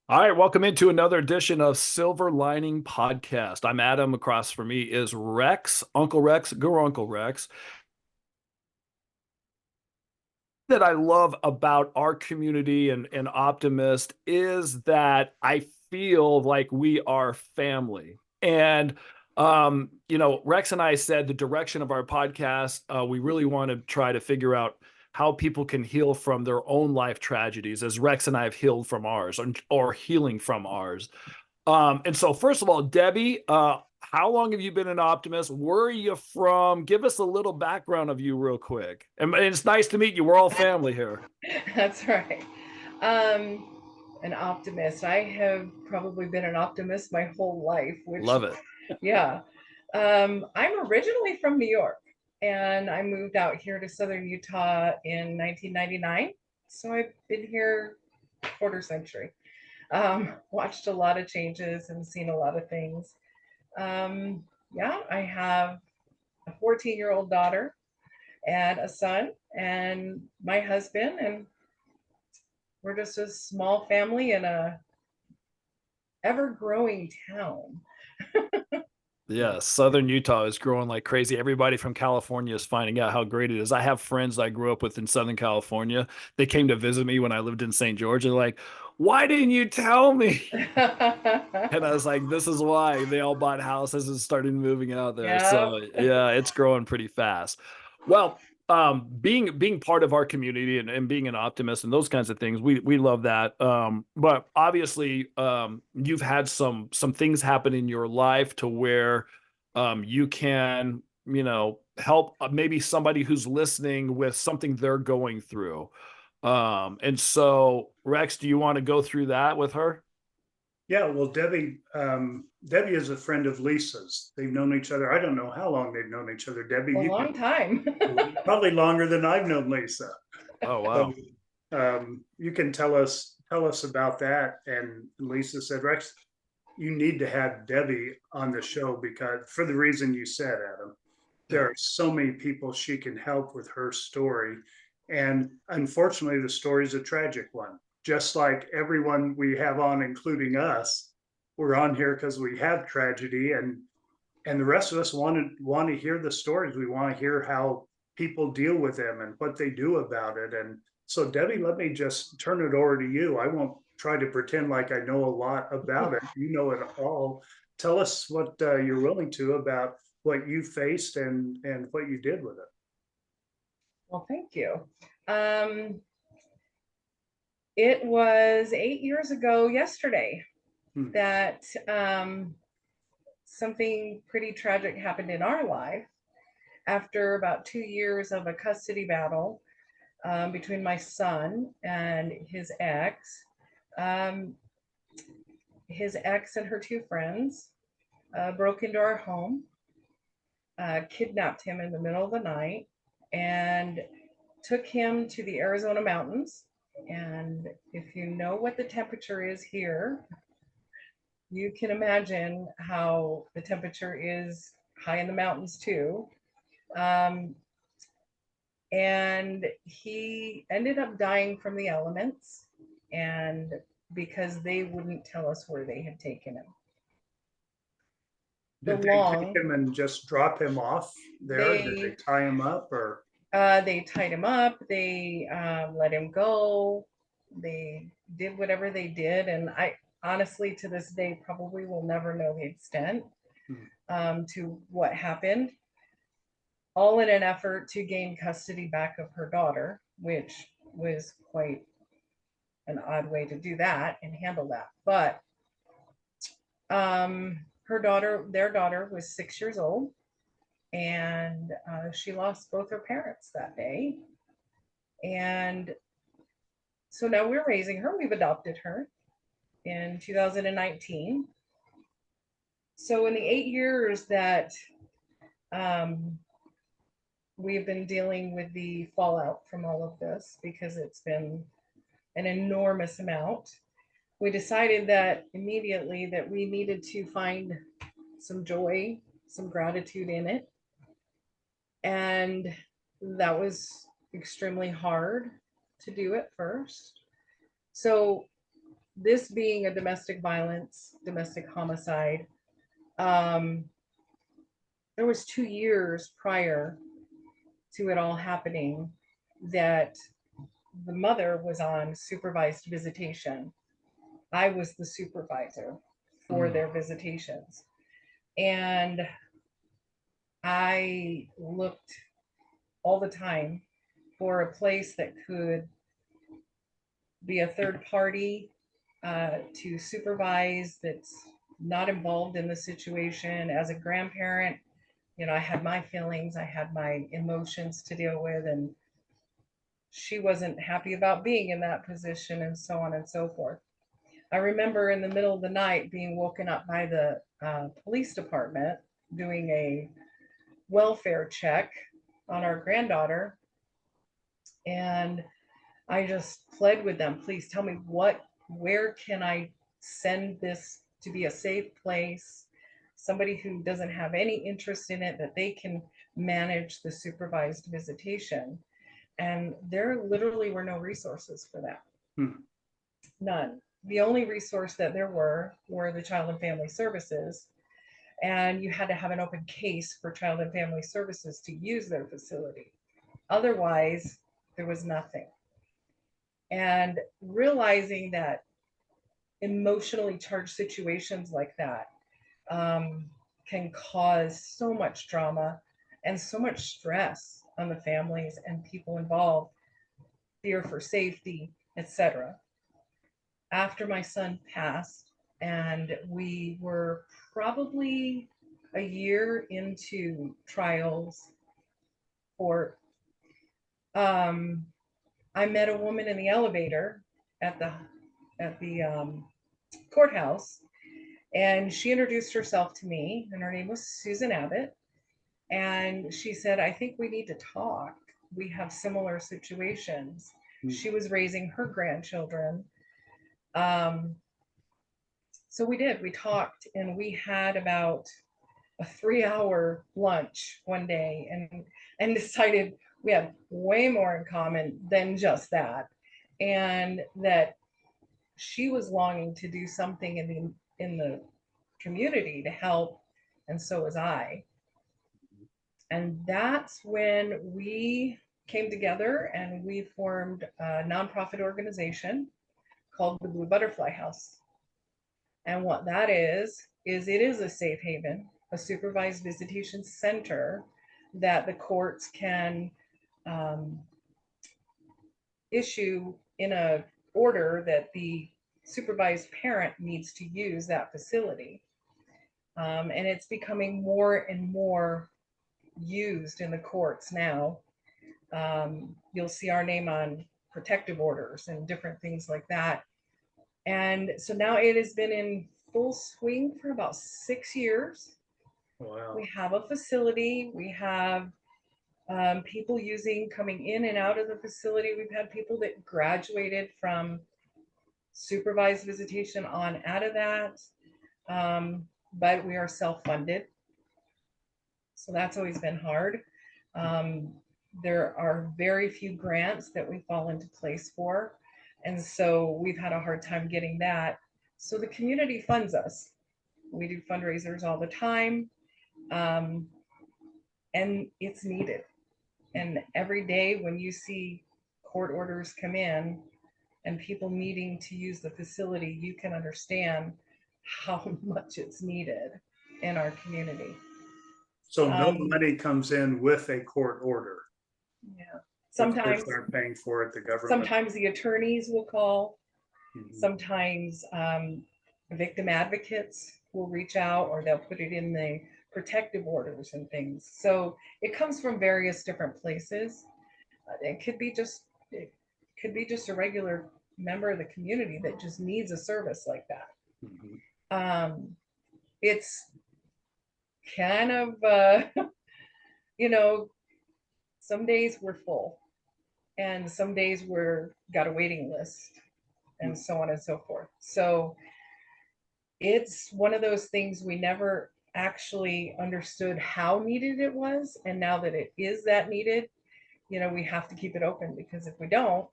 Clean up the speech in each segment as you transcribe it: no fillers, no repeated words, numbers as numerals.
All right, welcome into another edition of Silver Lining Podcast. I'm Adam. Across from me is Rex, Uncle Rex, go Uncle Rex. That I love about our community and Optimist is that I feel like we are family. And Rex and I said the direction of our podcast, we really want to try to figure out how people can heal from their own life tragedies, as Rex and I have healed from ours, or healing from ours. And so, first of all, Debbie, how long have you been an optimist? Where are you from? Give us a little background of you, real quick. And it's nice to meet you. We're all family here. That's right. Um, an optimist. I have probably been an optimist my whole life, which, Love it. yeah. I'm originally from New York and I moved out here to Southern Utah in 1999. So I've been here a quarter century. Watched a lot of changes and seen a lot of things. Yeah, I have a 14-year-old daughter and a son and my husband, and we're just a small family in a ever growing town. Yeah, Southern Utah is growing like crazy. Everybody from California is finding out how great it is. I have friends I grew up with in Southern California. They came to visit me when I lived in St. George. They're like, "Why didn't you tell me?" And I was like, "This is why." They all bought houses and started moving out there. Yep. So yeah, it's growing pretty fast. Well, being part of our community and being an optimist and those kinds of things, we love that. But obviously, you've had some things happen in your life to where you can, help maybe somebody who's listening with something they're going through. And so, Rex, do you want to go through that with her? Yeah, well, Debbie is a friend of Lisa's. They've known each other. I don't know how long they've known each other. Debbie, A you long time. can probably longer than I've known Lisa. Oh, So wow. you can tell us about that. And Lisa said, Rex, you need to have Debbie on the show because for the reason you said, Adam, there Yeah. are so many people she can help with her story. And unfortunately, the story is a tragic one. Just like everyone we have on, including us, we're on here because we have tragedy, and the rest of us want to hear the stories. We want to hear how people deal with them and what they do about it. And so, Debbie, let me just turn it over to you. I won't try to pretend like I know a lot about it. You know it all. Tell us what you're willing to about what you faced and what you did with it. Well, thank you. Um, it was 8 years ago yesterday Hmm. that something pretty tragic happened in our life after about 2 years of a custody battle between my son and his ex. Um, his ex and her two friends broke into our home, kidnapped him in the middle of the night, and took him to the Arizona mountains. And if you know what the temperature is here, you can imagine how the temperature is high in the mountains too. Um, and he ended up dying from the elements, and because they wouldn't tell us where they had taken him. The Did they take long him and just drop him off there? Did they they tie him up or? they tied him up, they let him go, they did whatever they did, and I honestly to this day probably will never know the extent Hmm. to what happened, all in an effort to gain custody back of her daughter, which was quite an odd way to do that and handle that. But her daughter, their daughter, was 6 years old, and she lost both her parents that day. And so now we're raising her. We've adopted her in 2019. So in the 8 years that um, we've been dealing with the fallout from all of this, because it's been an enormous amount, we decided that immediately that we needed to find some joy, some gratitude in it. And that was extremely hard to do at first. So this being a domestic violence, domestic homicide, um, there was 2 years prior to it all happening that the mother was on supervised visitation. I was the supervisor for their visitations. And I looked all the time for a place that could be a third party to supervise, that's not involved in the situation. As a grandparent, I had my feelings, I had my emotions to deal with, and she wasn't happy about being in that position, and so on and so forth. I remember in the middle of the night being woken up by the police department doing a welfare check on our granddaughter. And I just pled with them, please tell me where can I send this to be a safe place? Somebody who doesn't have any interest in it, that they can manage the supervised visitation. And there literally were no resources for that. None. The only resource that there were the Child and Family Services, and you had to have an open case for Child and Family Services to use their facility. Otherwise, there was nothing. And realizing that emotionally charged situations like that can cause so much drama and so much stress on the families and people involved, fear for safety, etc. After my son passed, and we were probably a year into trials for I met a woman in the elevator at the courthouse, and she introduced herself to me, and her name was Susan Abbott. And she said, I think we need to talk. We have similar situations. She was raising her grandchildren. So we did. We talked, and we had about a 3-hour lunch one day, and decided we have way more in common than just that, and that she was longing to do something in the community to help, and so was I. And that's when we came together and we formed a nonprofit organization called the Blue Butterfly House. And what that is it is a safe haven, a supervised visitation center that the courts can issue in a order that the supervised parent needs to use that facility. And it's becoming more and more used in the courts now. You'll see our name on protective orders and different things like that. And so now it has been in full swing for about 6 years. Wow. We have a facility. We have people coming in and out of the facility. We've had people that graduated from supervised visitation on out of that. But we are self-funded. So that's always been hard. There are very few grants that we fall into place for. And so we've had a hard time getting that. So the community funds us. We do fundraisers all the time. And it's needed. And every day when you see court orders come in and people needing to use the facility, you can understand how much it's needed in our community. So no money comes in with a court order. Yeah. The Sometimes courts aren't paying for it, the government. Sometimes the attorneys will call. Sometimes victim advocates will reach out, or they'll put it in the protective orders and things. So it comes from various different places. It could be just a regular member of the community that just needs a service like that. It's kind of some days we're full, and some days we're got a waiting list, and so on and so forth. So it's one of those things we never actually understood how needed it was. And now that it is that needed, we have to keep it open, because if we don't,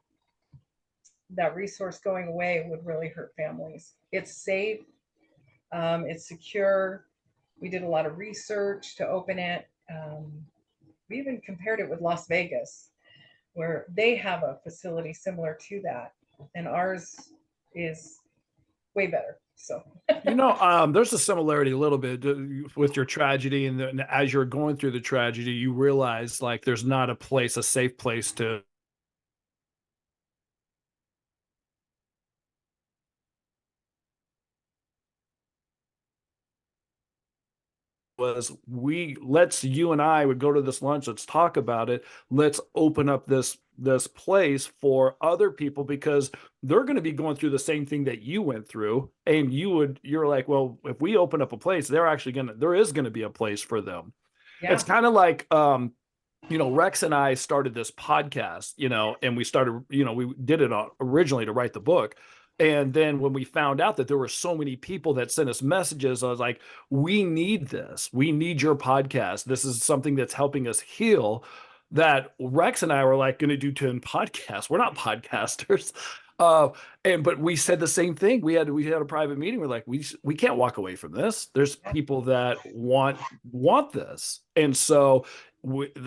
that resource going away would really hurt families. It's safe, it's secure. We did a lot of research to open it. We even compared it with Las Vegas, where they have a facility similar to that, and ours is way better. So, there's a similarity a little bit with your tragedy, and then as you're going through the tragedy, you realize like there's not a safe place to was you and I would go to this lunch, let's talk about it, let's open up this place for other people because they're going to be going through the same thing that you went through, and you're like, well, if we open up a place, there is going to be a place for them. It's yeah, kind of like Rex and I started this podcast, and we did it originally to write the book. And then when we found out that there were so many people that sent us messages, I was like, we need this. We need your podcast. This is something that's helping us heal. That Rex and I were like going to do 10 podcasts. We're not podcasters. Uh, but we said the same thing. We had a private meeting. We're like, we can't walk away from this. There's people that want this. And so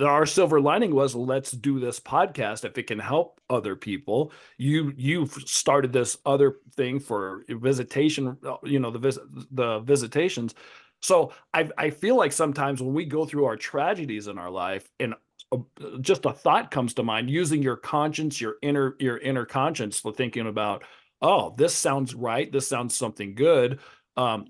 our silver lining was, let's do this podcast if it can help other people. You've started this other thing for visitation, the visitations. So I feel like sometimes when we go through our tragedies in our life, and uh, just a thought comes to mind, using your conscience, your inner conscience, thinking about, oh, this sounds right, this sounds something good.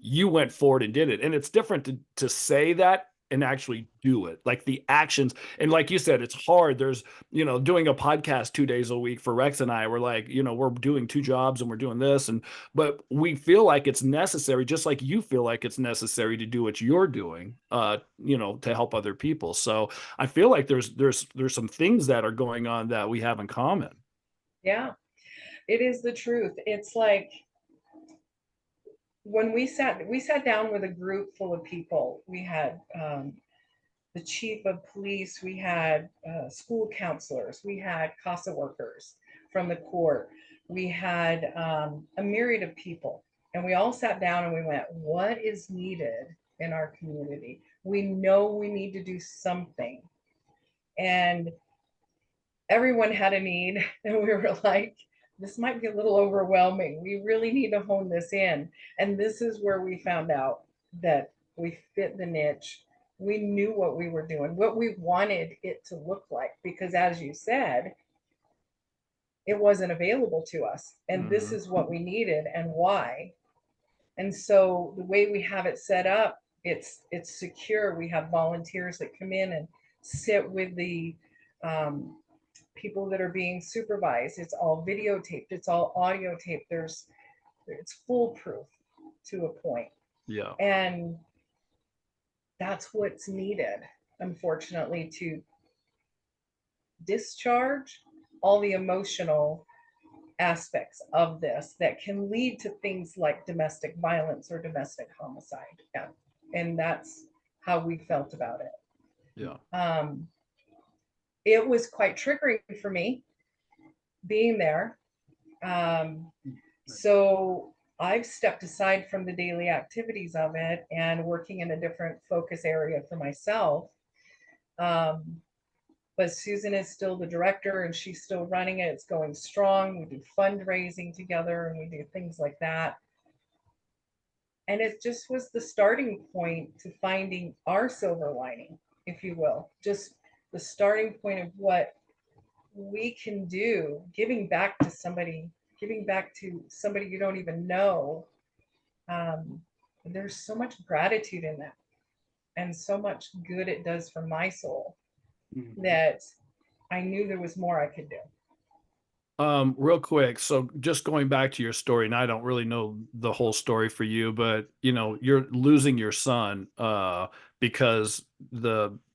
You went forward and did it, and it's different to say that and actually do it, like the actions. And like you said, it's hard. There's doing a podcast 2 days a week for Rex and I, we're like, we're doing two jobs and we're doing this, but we feel like it's necessary, just like you feel like it's necessary to do what you're doing, to help other people. So I feel like there's some things that are going on that we have in common. yeah, it is the truth. It's like when we sat down with a group full of people. We had the chief of police, we had school counselors, we had CASA workers from the court, we had a myriad of people, and we all sat down and we went, what is needed in our community? We know we need to do something, and everyone had a need, and we were like, this might be a little overwhelming. We really need to hone this in. And this is where we found out that we fit the niche. We knew what we were doing, what we wanted it to look like, because as you said, it wasn't available to us. And this Mhm. is what we needed and why. And so the way we have it set up, it's secure. We have volunteers that come in and sit with the um, people that are being supervised. It's all videotaped. It's all audio taped. It's foolproof to a point. Yeah. And that's what's needed, unfortunately, to discharge all the emotional aspects of this that can lead to things like domestic violence or domestic homicide. Yeah. And that's how we felt about it. Yeah. It was quite triggering for me being there. So I've stepped aside from the daily activities of it and working in a different focus area for myself. Um, but Susan is still the director and she's still running it. It's going strong. We do fundraising together and we do things like that. And it just was the starting point to finding our silver lining, if you will, just the starting point of what we can do, giving back to somebody you don't even know. um, there's so much gratitude in that and so much good it does for my soul that I knew there was more I could do. Real quick. So just going back to your story, and I don't really know the whole story for you, but you're losing your son, because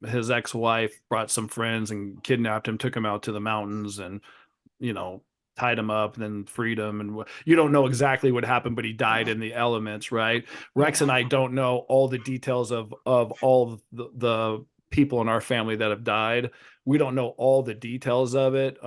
his ex-wife brought some friends and kidnapped him, took him out to the mountains and, you know, tied him up, and then freed him. And you don't know exactly what happened, but he died in the elements, right? Rex and I don't know all the details of all the people in our family that have died. We don't know all the details of it.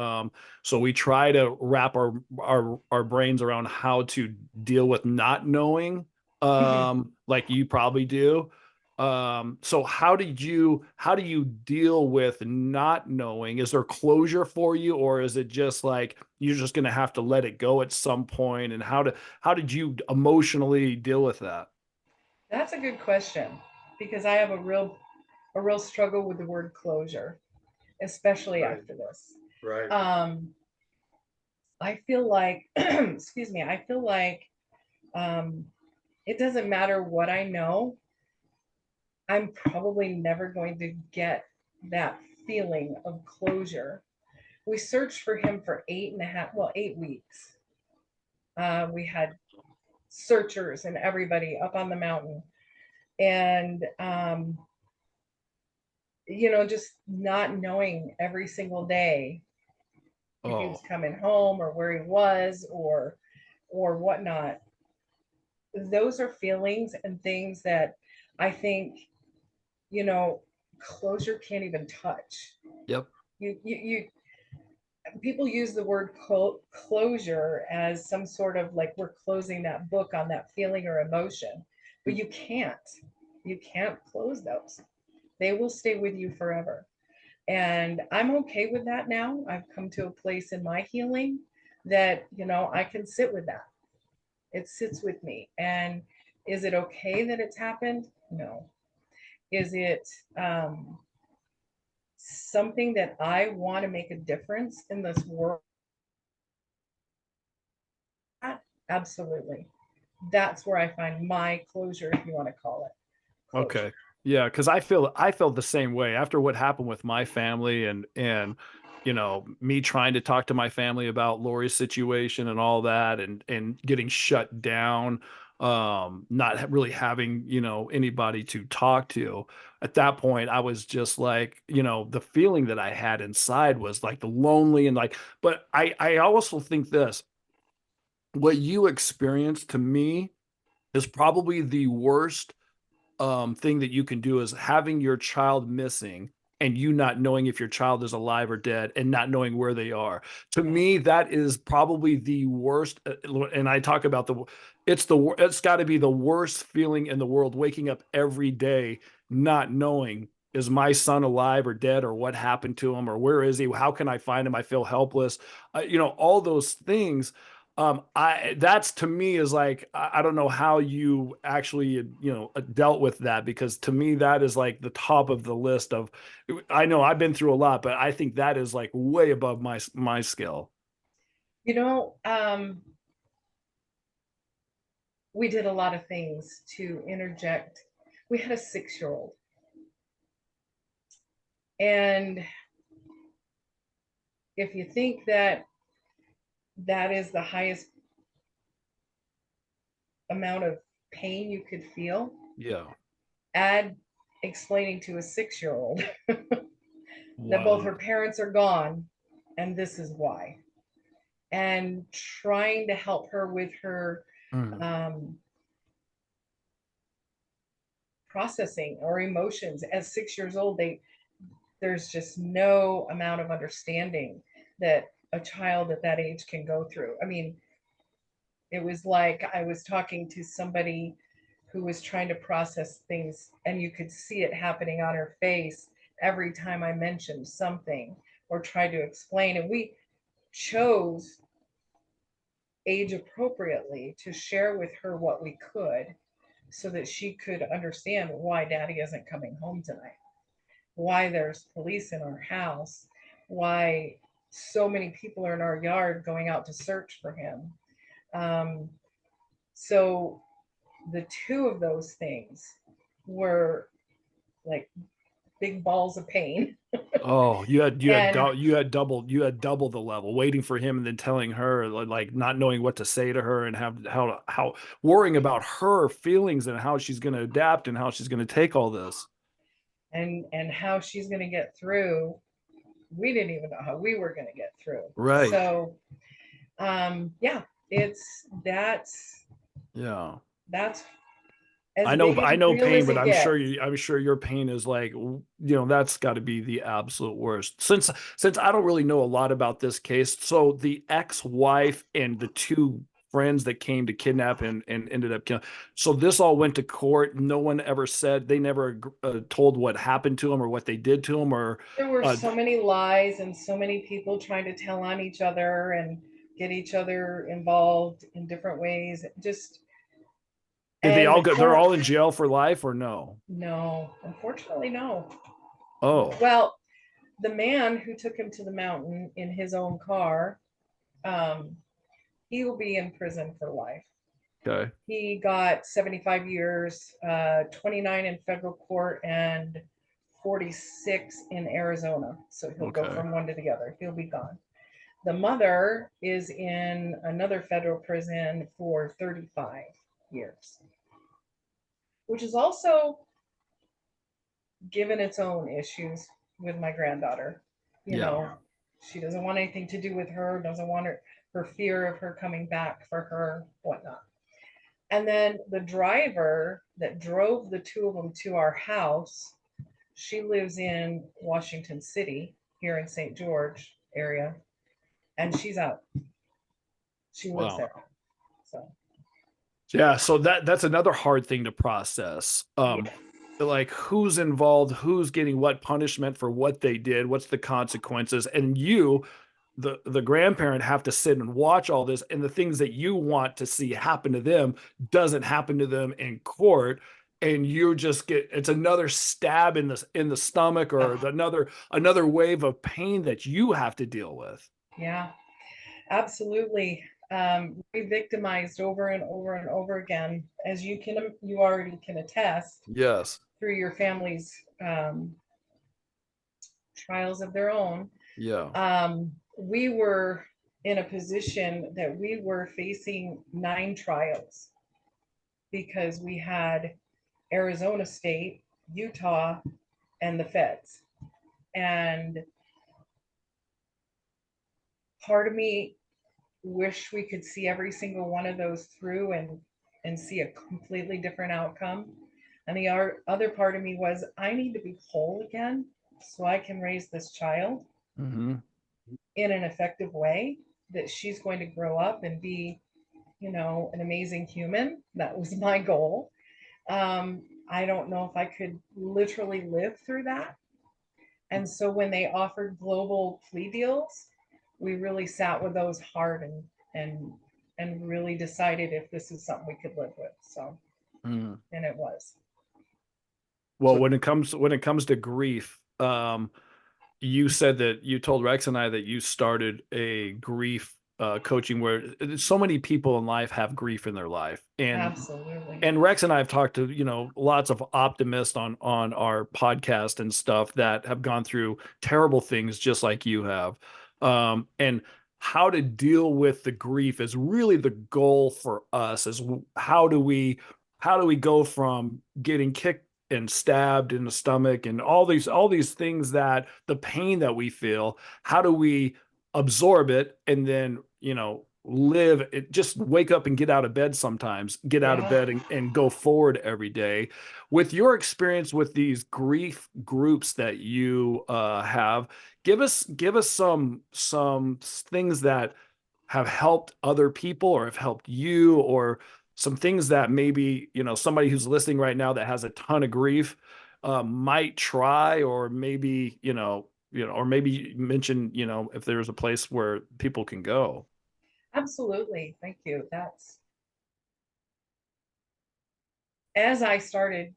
So we try to wrap our brains around how to deal with not knowing, like you probably do. So how do you deal with not knowing? Is there closure for you, or is it just like you're just going to have to let it go at some point? And how did you emotionally deal with that? That's a good question because I have a real struggle with the word closure, especially Right, after this. right, Um, I feel like, excuse me, I feel like um, it doesn't matter what I know, I'm probably never going to get that feeling of closure. We searched for him for 8.5, well, 8 weeks. We had searchers and everybody up on the mountain. And, just not knowing every single day if he was Oh, coming home or where he was or whatnot. Those are feelings and things that I think, you know, closure can't even touch. yep. You people use the word closure as some sort of like we're closing that book on that feeling or emotion, but you can't close those. They will stay with you forever, and I'm okay with that now. I've come to a place in my healing that I can sit with that. It sits with me. And is it okay that it's happened? No. Is it something that I want to make a difference in this world? Absolutely. That's where I find my closure, if you want to call it closure. Okay. Yeah, because I felt the same way after what happened with my family, and me trying to talk to my family about Lori's situation and all that, and getting shut down, not really having, anybody to talk to. At that point, I was just like, the feeling that I had inside was like the lonely, and like, but I also think this, what you experienced to me is probably the worst thing that you can do, is having your child missing and you not knowing if your child is alive or dead and not knowing where they are. To me, that is probably the worst. And I talk about it's got to be the worst feeling in the world, waking up every day not knowing, is my son alive or dead, or what happened to him, or where is he? How can I find him? I feel helpless. All those things. I that's to me is like, I don't know how you actually, dealt with that, because to me that is like the top of the list of, I know I've been through a lot, but I think that is like way above my skill. You know, we did a lot of things to interject. We had a 6-year old, and if you think that that is the highest amount of pain you could feel, Yeah. add explaining to a 6-year old that both Wow. her parents are gone and this is why, and trying to help her with her Mm. um, processing or emotions. At 6 years old, there's just no amount of understanding that a child at that age can go through. I mean, it was like I was talking to somebody who was trying to process things, and you could see it happening on her face every time I mentioned something or tried to explain. And we chose age appropriately to share with her what we could so that she could understand why daddy isn't coming home tonight, why there's police in our house, why so many people are in our yard going out to search for him. Um, so the two of those things were like big balls of pain. Oh, And you had double the level, waiting for him and then telling her, like not knowing what to say to her, and how worrying about her feelings and how she's going to adapt and how she's going to take all this. how she's going to get through, we didn't even know how we were going to get through. Right. So yeah, it's that's Yeah. that's as big I and know real pain, as but it gets. I'm sure your pain is like, that's got to be the absolute worst. Since I don't really know a lot about this case, so the ex-wife and the two friends that came to kidnap and ended up killing. So this all went to court. No one ever said, they never told what happened to him or what they did to him, or There were uh, so many lies and so many people trying to tell on each other and get each other involved in different ways. Just did they and all the go? They're court, all in jail for life or no? no, unfortunately, no. Oh, Well, the man who took him to the mountain in his own car, um, he will be in prison for life. okay, He got 75 years, 29 in federal court, and 46 in Arizona. So he'll go okay, from one to the other. He'll be gone. The mother is in another federal prison for 35 years, which is also given its own issues with my granddaughter. You yeah, know, she doesn't want anything to do with her, doesn't want her fear of her coming back for her, whatnot. And then the driver that drove the two of them to our house, she lives in Washington City, here in St. George area, and she's out. She lives wow. there. So, Yeah, so that's another hard thing to process. yeah. Like who's involved, who's getting what punishment for what they did, what's the consequences, and you, the grandparent, have to sit and watch all this, and the things that you want to see happen to them doesn't happen to them in court, and you just get, it's another stab in the stomach, or Oh, another wave of pain that you have to deal with. yeah, absolutely. Re-victimized over and over and over again, as you already can attest Yes. through your family's trials of their own. Yeah. We were in a position that we were facing 9 trials because we had Arizona State, Utah, and the feds. And part of me wish we could see every single one of those through and see a completely different outcome. And the other part of me was, I need to be whole again so I can raise this child Hmm. in an effective way, that she's going to grow up and be, an amazing human. That was my goal. I don't know if I could literally live through that. And so when they offered global plea deals, we really sat with those hard and and really decided if this is something we could live with. So, Hmm. and it was. Well, So when it comes to grief, you said that you told Rex and I that you started a grief coaching, where so many people in life have grief in their life, Absolutely. and Rex and I have talked to, lots of optimists on our podcast and stuff that have gone through terrible things just like you have. And how to deal with the grief is really the goal for us, is how do we go from getting kicked and stabbed in the stomach and all these things, that the pain that we feel, how do we absorb it, and then live it, just wake up and get out of bed, sometimes get out of Yeah, bed and go forward every day. With your experience with these grief groups that you have, give us some things that have helped other people or have helped you, or some things that maybe somebody who's listening right now that has a ton of grief might try, or maybe or maybe mention, if there's a place where people can go. absolutely. Thank you. That's as I started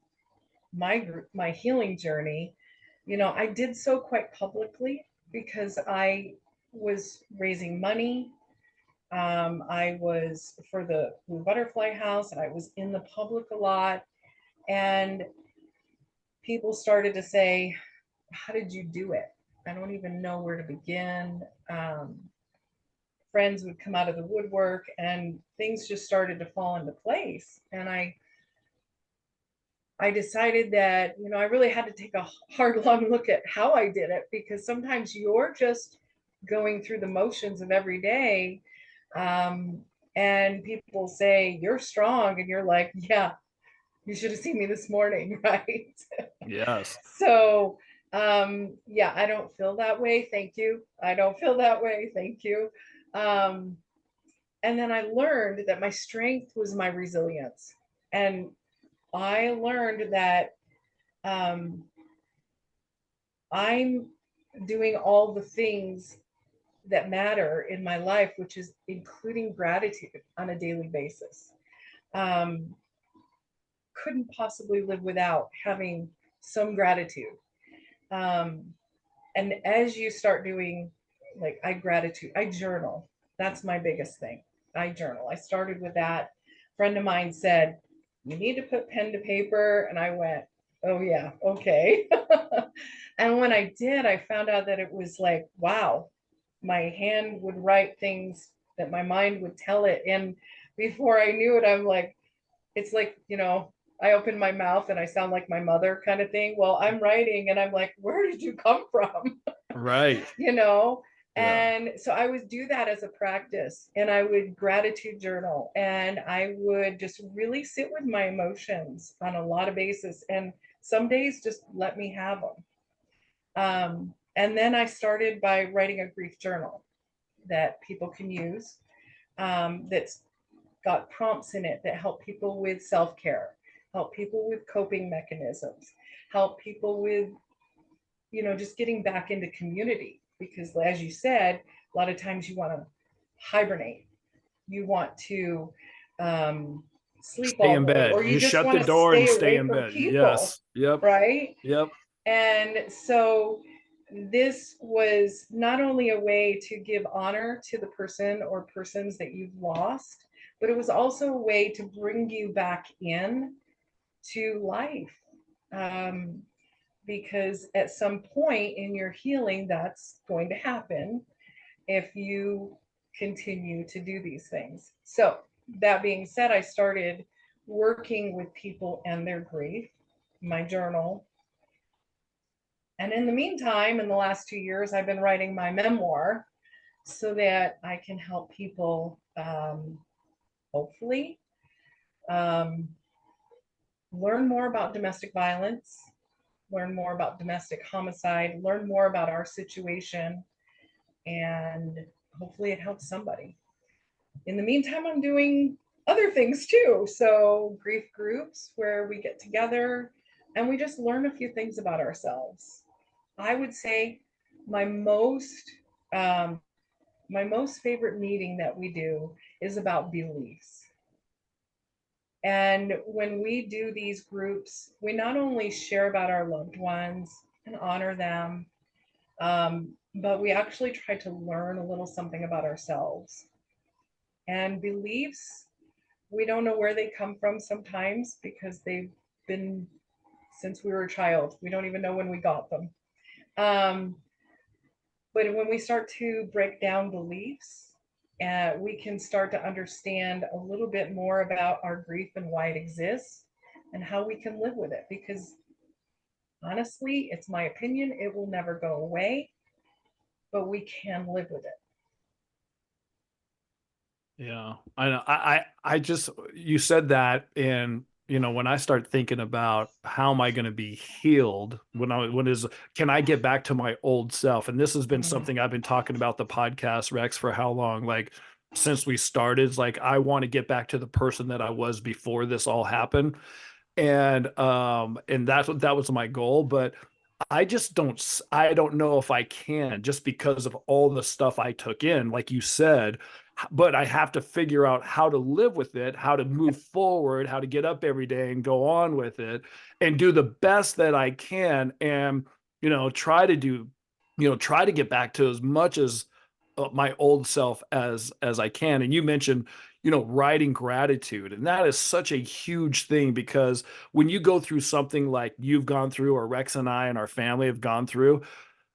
my healing journey. I did so quite publicly because I was raising money. I was for the Blue Butterfly House. I was in the public a lot, and people started to say, "How did you do it? I don't even know where to begin." Friends would come out of the woodwork, and things just started to fall into place. And I decided that, I really had to take a hard, long look at how I did it, because sometimes you're just going through the motions of every day. Um, and people say, you're strong. And you're like, yeah, You should have seen me this morning, right? Yes. So, yeah, I don't feel that way. Thank you. I don't feel that way. Thank you. Um, and then I learned that my strength was my resilience. And I learned that um, I'm doing all the things that matter in my life, which is including gratitude on a daily basis. Um, couldn't possibly live without having some gratitude. Um, and as you start doing, like, I journal. That's my biggest thing. I journal. I started with that. A friend of mine said, you need to put pen to paper. And I went, oh, yeah, okay. And when I did, I found out that it was like, wow, my hand would write things that my mind would tell it. And before I knew it, I'm like, it's like, I open my mouth and I sound like my mother kind of thing. Well, I'm writing and I'm like, where did you come from? Right. you know? Yeah. And so I would do that as a practice, and I would gratitude journal, and I would just really sit with my emotions on a lot of basis. And some days just let me have them. And then I started by writing a grief journal that people can use, that's got prompts in it that help people with self-care, help people with coping mechanisms, help people with, just getting back into community. Because as you said, a lot of times you want to hibernate, you want to sleep Stay all in day, bed. or you You just shut want the to door and stay stay away in from bed. people, Yes. Yep. right? Yep. And so this was not only a way to give honor to the person or persons that you've lost, but it was also a way to bring you back in to life. Um, because at some point in your healing, that's going to happen if you continue to do these things. So, that being said, I started working with people and their grief, my journal. And in the meantime, in the last 2 years, I've been writing my memoir so that I can help people, hopefully, um, learn more about domestic violence, learn more about domestic homicide, learn more about our situation, and hopefully it helps somebody. In the meantime, I'm doing other things too. So, grief groups where we get together and we just learn a few things about ourselves. I would say my most um, my most favorite meeting that we do is about beliefs. And when we do these groups, we not only share about our loved ones and honor them, but we actually try to learn a little something about ourselves. And beliefs, we don't know where they come from sometimes because they've been since we were a child. We don't even know when we got them. Um, but when we start to break down beliefs, we can start to understand a little bit more about our grief and why it exists and how we can live with it. Because honestly, it's my opinion, it will never go away, but we can live with it. Yeah, I know. I just, you said that, and when I start thinking about how am I going to be healed can I get back to my old self? And this has been Mhm. something I've been talking about the podcast, Rex, for how long? Like since we started, it's like I want to get back to the person that I was before this all happened. And that was my goal, but I don't know if I can, just because of all the stuff I took in, like you said. But I have to figure out how to live with it, how to move forward, how to get up every day and go on with it and do the best that I can. And try to do, try to get back to as much as my old self as I can. And you mentioned, writing gratitude, and that is such a huge thing, because when you go through something like you've gone through, or Rex and I and our family have gone through,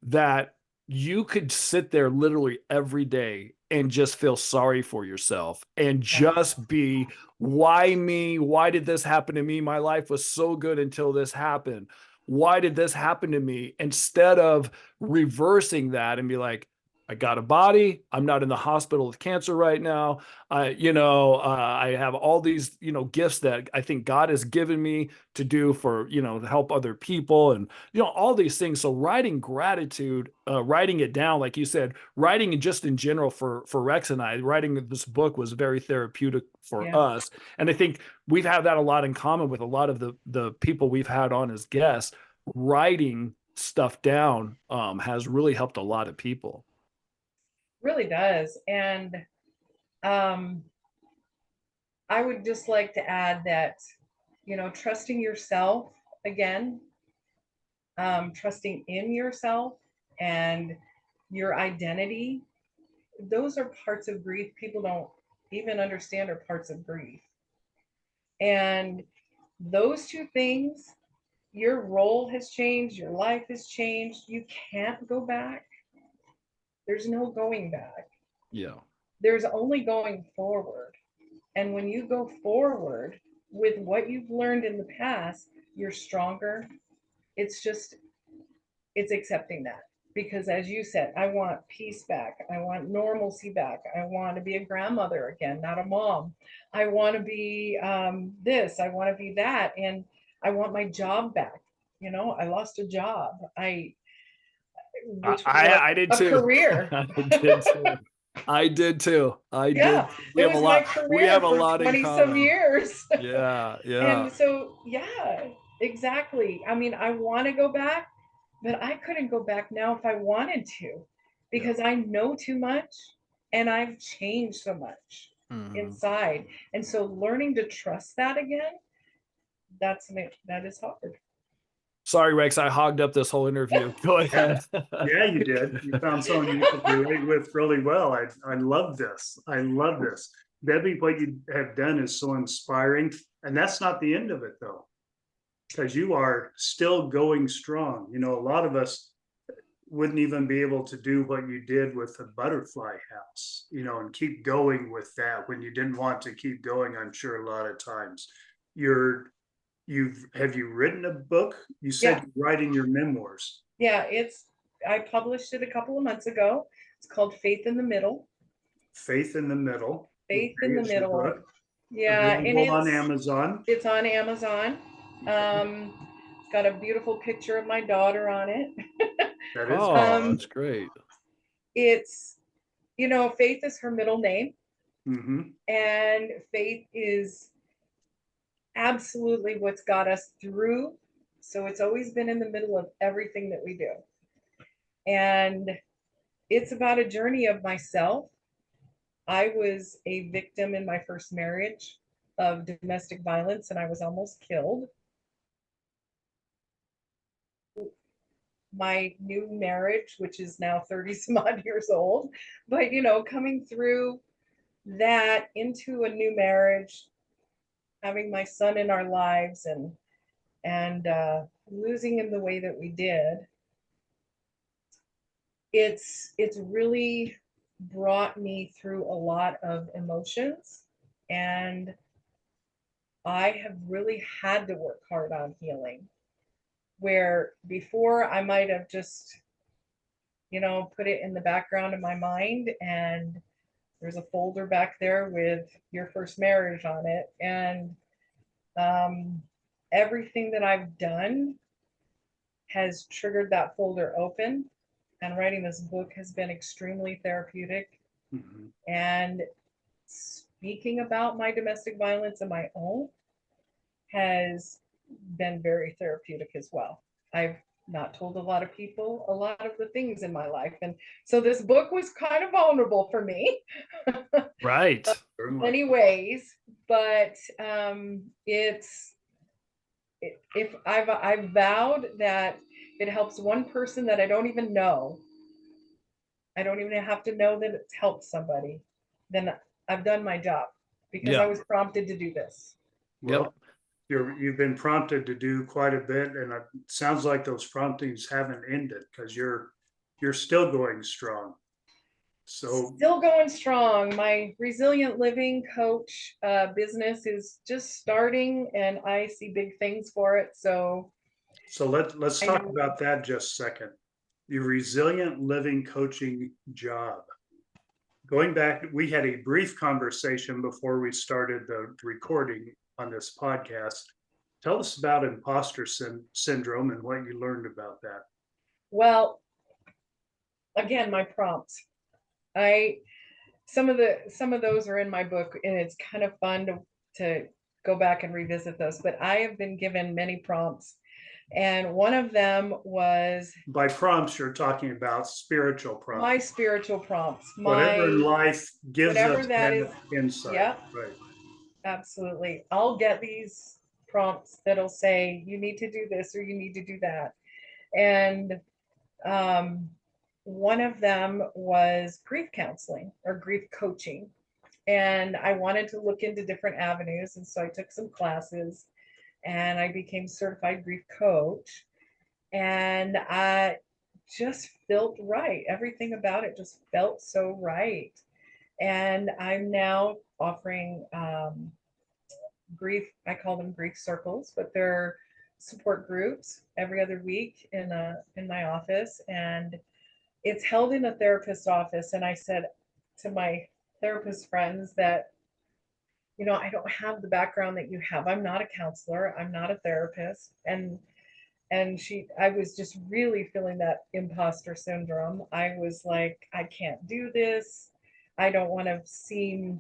that you could sit there literally every day and just feel sorry for yourself and Yes. just be, why me? Why did this happen to me? My life was so good until this happened. Why did this happen to me? Instead of reversing that and be like, I got a body. I'm not in the hospital with cancer right now. I have all these, gifts that I think God has given me to do for, to help other people and, all these things. So writing gratitude, writing it down, like you said, writing just in general for Rex and I, writing this book was very therapeutic for Yeah, us. And I think we've had that a lot in common with a lot of the people we've had on as guests. Writing stuff down has really helped a lot of people. really does. And um, I would just like to add that, trusting yourself again, trusting in yourself and your identity, those are parts of grief people don't even understand are parts of grief. And those two things, your role has changed, your life has changed. You can't go back. There's no going back. Yeah. There's only going forward. And when you go forward with what you've learned in the past, you're stronger. It's just, it's accepting that. Because as you said, I want peace back. I want normalcy back. I want to be a grandmother again, not a mom. I want to be this. I want to be that. And I want my job back. I lost a job. Which was I did a too. career. I did too. I did too. I did. Yeah, We it have a was my lot. We career have a for lot in 20 some common. years. Yeah. Yeah. And so, yeah, exactly. I mean, I want to go back, but I couldn't go back now if I wanted to Yeah. because I know too much and I've changed so much Mhm. inside. And so learning to trust that again, that is hard. Sorry, Rex. I hogged up this whole interview. Go Yeah, ahead. yeah, you did. You found someone you could relate with really well. I love this. I love this. Debbie, what you have done is so inspiring. And that's not the end of it, though, because you are still going strong. A lot of us wouldn't even be able to do what you did with the butterfly house, and keep going with that when you didn't want to keep going. I'm sure a lot of times you're, have you written a book? You said Yeah, you're writing your memoirs. yeah, I published it a couple of months ago. It's called Faith in the Middle. Faith in the Middle. Faith in Okay, the it's your Middle. book. Yeah, and Available on it's Amazon. it's on Amazon. It's got a beautiful picture of my daughter on it. That is Oh, Um, that's great. it's Faith is her middle name, mm-hmm. and Faith is absolutely what's got us through. So it's always been in the middle of everything that we do. And it's about a journey of myself. I was a victim in my first marriage of domestic violence and I was almost killed. My new marriage, which is now 30 some odd years old, but coming through that into a new marriage, having my son in our lives and losing him the way that we did, it's really brought me through a lot of emotions, and I have really had to work hard on healing. Where before I might have just, put it in the background of my mind, and there's a folder back there with your first marriage on it. And um, everything that I've done has triggered that folder open. And writing this book has been extremely therapeutic. Mm-hmm. And speaking about my domestic violence and my own has been very therapeutic as well. I've not told a lot of people a lot of the things in my life. And so this book was kind of vulnerable for me Right. in many ways, but if I've vowed that it helps one person that I don't even know, I don't even have to know that it's helped somebody, then I've done my job because I Yeah. was prompted to do this. Yep. Well, you've been prompted to do quite a bit, and it sounds like those promptings haven't ended because you're still going strong. So Still going strong. My resilient living coach business is just starting, and I see big things for it. So let's I talk know, about that just a second. the resilient living coaching job. Going back, we had a brief conversation before we started the recording on this podcast. Tell us about imposter syndrome and what you learned about that. Well, again, my prompts. I some of those are in my book, and it's kind of fun to go back and revisit those. But I have been given many prompts, and one of them was By prompts, you're talking about spiritual my prompts. spiritual prompts, Whatever in my life gives whatever us that is. that insight. Yeah, Right. absolutely. I'll get these prompts that'll say you need to do this or you need to do that. And um, one of them was grief counseling or grief coaching. And I wanted to look into different avenues. And so I took some classes and I became certified grief coach. And I just felt right. Everything about it just felt so right. And I'm now offering grief, I call them grief circles, but they're support groups every other week in my office, and it's held in a therapist's office. And I said to my therapist friends that, I don't have the background that you have. I'm not a counselor, I'm not a therapist. And I was just really feeling that imposter syndrome. I was like, I can't do this. I don't want to seem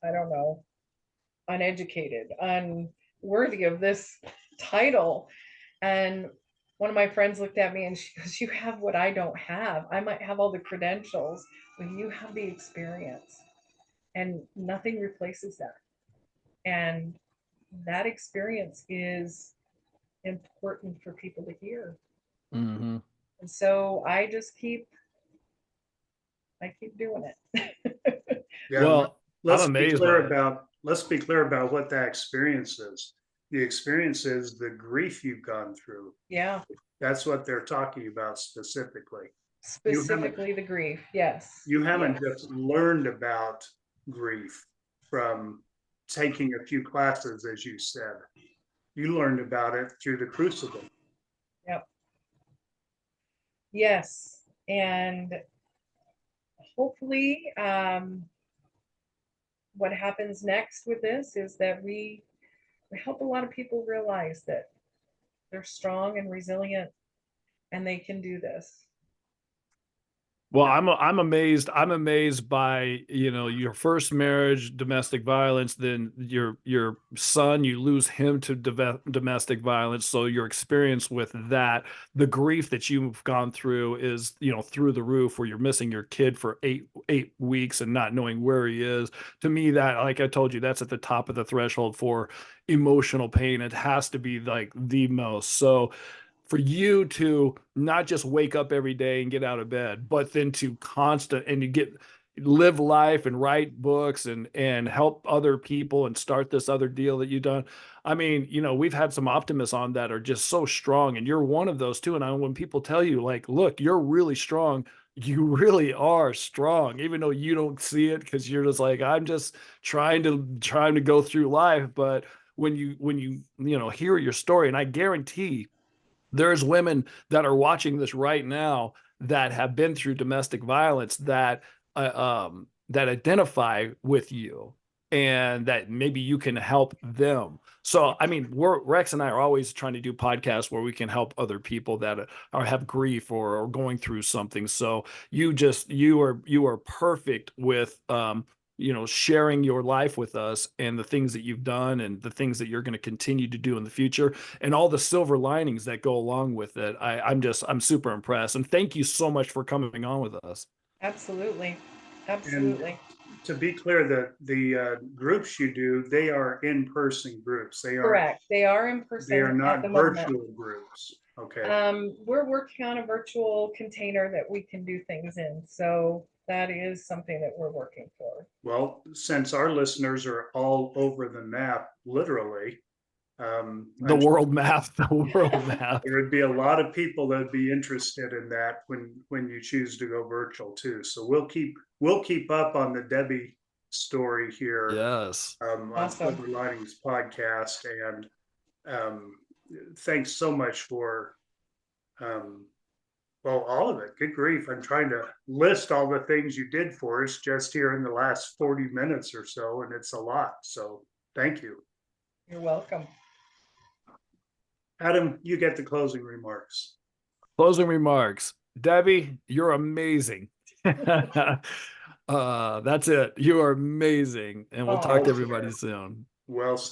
I don't know, uneducated, unworthy of this title. And one of my friends looked at me and she goes, you have what I don't have. I might have all the credentials, but you have the experience, and nothing replaces that. And that experience is important for people to hear. Mm-hmm. And so I keep doing it. Yeah. Well, I'm amazed by it. Let's be clear about what that experience is. The experience is the grief you've gone through. Yeah, That's what they're talking about specifically. You haven't specifically the grief. Yes. you haven't Yes. just learned about grief from taking a few classes, as you said. You learned about it through the crucible. Yep. Yes. And hopefully, what happens next with this is that we help a lot of people realize that they're strong and resilient and they can do this. Well, I'm amazed. I'm amazed by, your first marriage, domestic violence, then your son, you lose him to domestic violence. So your experience with that, the grief that you've gone through is, through the roof, where you're missing your kid for eight weeks and not knowing where he is. To me, that, like I told you, that's at the top of the threshold for emotional pain. It has to be like the most. So for you to not just wake up every day and get out of bed, but then to constant and you live life and write books and help other people and start this other deal that you've done. I mean, we've had some optimists on that are just so strong, and you're one of those too. And when people tell you, like, look, you're really strong, you really are strong, even though you don't see it because you're just like, I'm just trying to go through life. But when you hear your story, and I guarantee there's women that are watching this right now that have been through domestic violence that identify with you and that maybe you can help them. So, I mean, Rex and I are always trying to do podcasts where we can help other people that have grief or going through something. So you are perfect with sharing your life with us and the things that you've done and the things that you're going to continue to do in the future and all the silver linings that go along with it. I'm super impressed. And thank you so much for coming on with us. Absolutely. And Absolutely. to be clear, the groups you do, they are in-person groups. Correct. They are in They are person at the not moment. virtual groups. Okay. We're working on a virtual container that we can do things in. So that is something that we're working for. Well, since our listeners are all over the map, literally, The I'm world map, the world map. there would be a lot of people that would be interested in that when you choose to go virtual too. So we'll keep up on the Debbie story here Yes. on Awesome. Silver Linings podcast. And thanks so much for Well, all of it. Good grief. I'm trying to list all the things you did for us just here in the last 40 minutes or so, and it's a lot. So thank you. You're welcome. Adam, you get the closing remarks. Closing remarks. Debbie, you're amazing. That's it. You are amazing. And we'll talk to everybody soon. Well